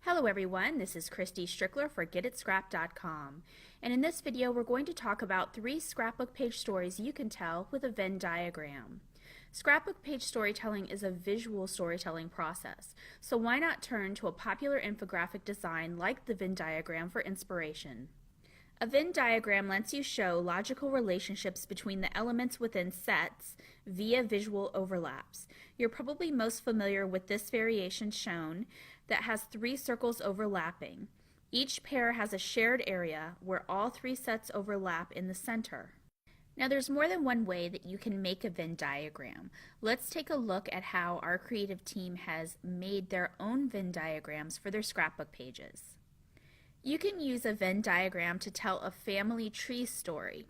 Hello everyone, this is Christy Strickler for GetItScrap.com, and in this video we're going to talk about 3 scrapbook page stories you can tell with a Venn diagram. Scrapbook page storytelling is a visual storytelling process, so why not turn to a popular infographic design like the Venn diagram for inspiration. A Venn diagram lets you show logical relationships between the elements within sets via visual overlaps. You're probably most familiar with this variation shown that has 3 circles overlapping. Each pair has a shared area where all 3 sets overlap in the center. Now there's more than one way that you can make a Venn diagram. Let's take a look at how our creative team has made their own Venn diagrams for their scrapbook pages. You can use a Venn diagram to tell a family tree story.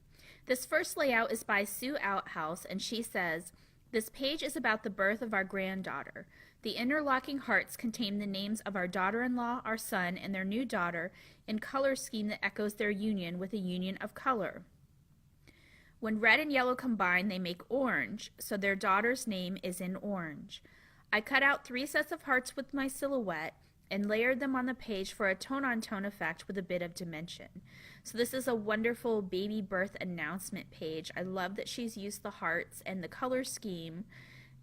This first layout is by Sue Outhouse, and she says, "This page is about the birth of our granddaughter. The interlocking hearts contain the names of our daughter-in-law, our son, and their new daughter in color scheme that echoes their union with a union of color. When red and yellow combine, they make orange, so their daughter's name is in orange. I cut out 3 sets of hearts with my silhouette and layered them on the page for a tone-on-tone effect with a bit of dimension." So this is a wonderful baby birth announcement page. I love that she's used the hearts and the color scheme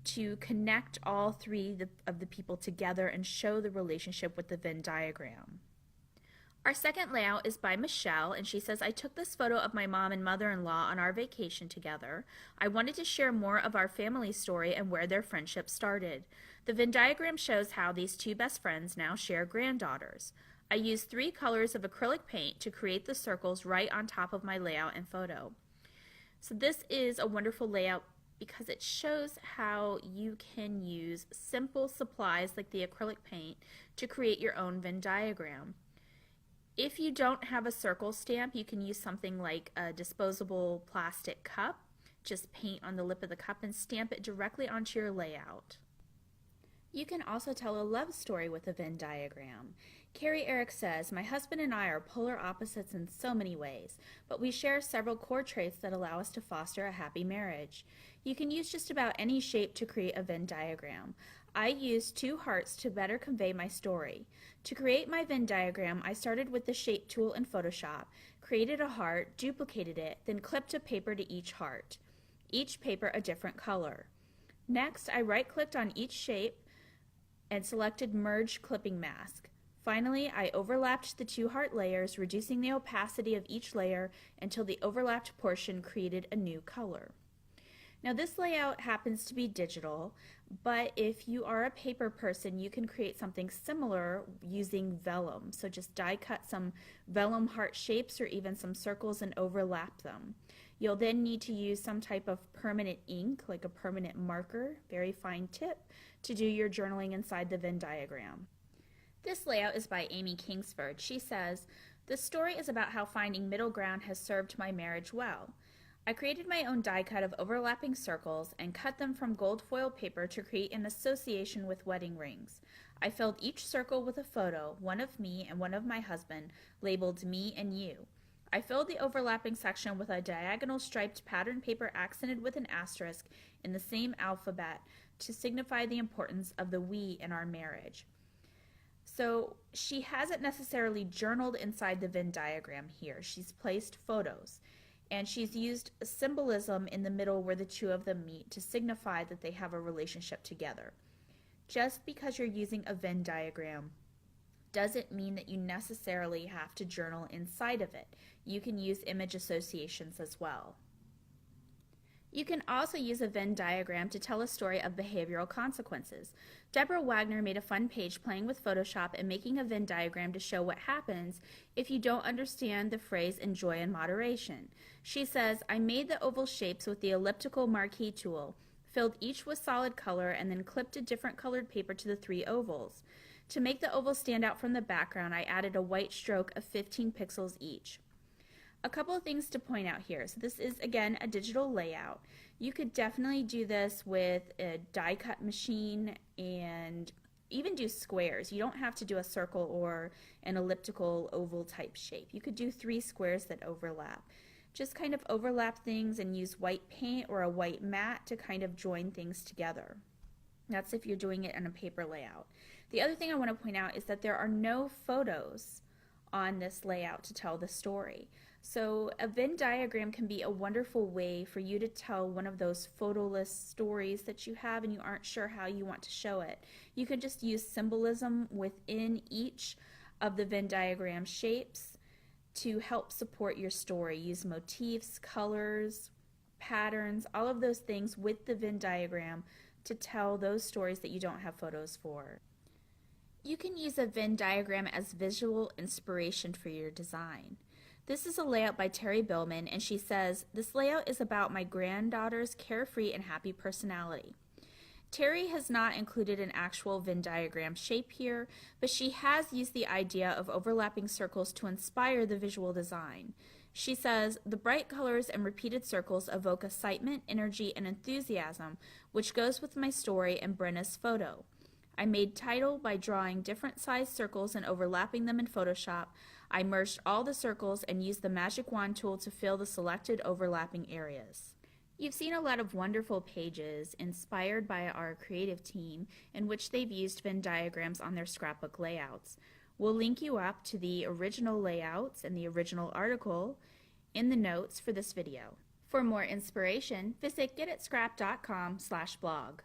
to connect all 3 of the people together and show the relationship with the Venn diagram. Our second layout is by Michelle, and she says, "I took this photo of my mom and mother-in-law on our vacation together. I wanted to share more of our family story and where their friendship started. The Venn diagram shows how these 2 best friends now share granddaughters. I used 3 colors of acrylic paint to create the circles right on top of my layout and photo." So this is a wonderful layout because it shows how you can use simple supplies like the acrylic paint to create your own Venn diagram. If you don't have a circle stamp, you can use something like a disposable plastic cup. Just paint on the lip of the cup and stamp it directly onto your layout. You can also tell a love story with a Venn diagram. Carrie Eric says, "My husband and I are polar opposites in so many ways, but we share several core traits that allow us to foster a happy marriage." You can use just about any shape to create a Venn diagram. I used 2 hearts to better convey my story. To create my Venn diagram, I started with the shape tool in Photoshop, created a heart, duplicated it, then clipped a paper to each heart. Each paper a different color. Next, I right-clicked on each shape and selected Merge Clipping Mask. Finally, I overlapped the 2 heart layers, reducing the opacity of each layer until the overlapped portion created a new color. Now this layout happens to be digital, but if you are a paper person, you can create something similar using vellum. So just die cut some vellum heart shapes or even some circles and overlap them. You'll then need to use some type of permanent ink, like a permanent marker, very fine tip, to do your journaling inside the Venn diagram. This layout is by Amy Kingsford. She says, "The story is about how finding middle ground has served my marriage well. I created my own die cut of overlapping circles and cut them from gold foil paper to create an association with wedding rings. I filled each circle with a photo, one of me and one of my husband, labeled me and you. I filled the overlapping section with a diagonal striped pattern paper accented with an asterisk in the same alphabet to signify the importance of the we in our marriage." So she hasn't necessarily journaled inside the Venn diagram here. She's placed photos. And she's used symbolism in the middle where the 2 of them meet to signify that they have a relationship together. Just because you're using a Venn diagram doesn't mean that you necessarily have to journal inside of it. You can use image associations as well. You can also use a Venn diagram to tell a story of behavioral consequences. Deborah Wagner made a fun page playing with Photoshop and making a Venn diagram to show what happens if you don't understand the phrase "enjoy in moderation." She says, "I made the oval shapes with the elliptical marquee tool, filled each with solid color, and then clipped a different colored paper to the 3 ovals. To make the ovals stand out from the background, I added a white stroke of 15 pixels each." A couple of things to point out here. So this is, again, a digital layout. You could definitely do this with a die cut machine and even do squares. You don't have to do a circle or an elliptical oval type shape. You could do 3 squares that overlap. Just kind of overlap things and use white paint or a white mat to kind of join things together. That's if you're doing it in a paper layout. The other thing I want to point out is that there are no photos on this layout to tell the story. So a Venn diagram can be a wonderful way for you to tell one of those photoless stories that you have and you aren't sure how you want to show it. You can just use symbolism within each of the Venn diagram shapes to help support your story. Use motifs, colors, patterns, all of those things with the Venn diagram to tell those stories that you don't have photos for. You can use a Venn diagram as visual inspiration for your design. This is a layout by Terry Billman, and she says, "This layout is about my granddaughter's carefree and happy personality." Terry has not included an actual Venn diagram shape here, but she has used the idea of overlapping circles to inspire the visual design. She says, "The bright colors and repeated circles evoke excitement, energy, and enthusiasm, which goes with my story and Brenna's photo. I made title by drawing different sized circles and overlapping them in Photoshop. I merged all the circles and used the magic wand tool to fill the selected overlapping areas." You've seen a lot of wonderful pages inspired by our creative team in which they've used Venn diagrams on their scrapbook layouts. We'll link you up to the original layouts and the original article in the notes for this video. For more inspiration, visit getitscrap.com/blog.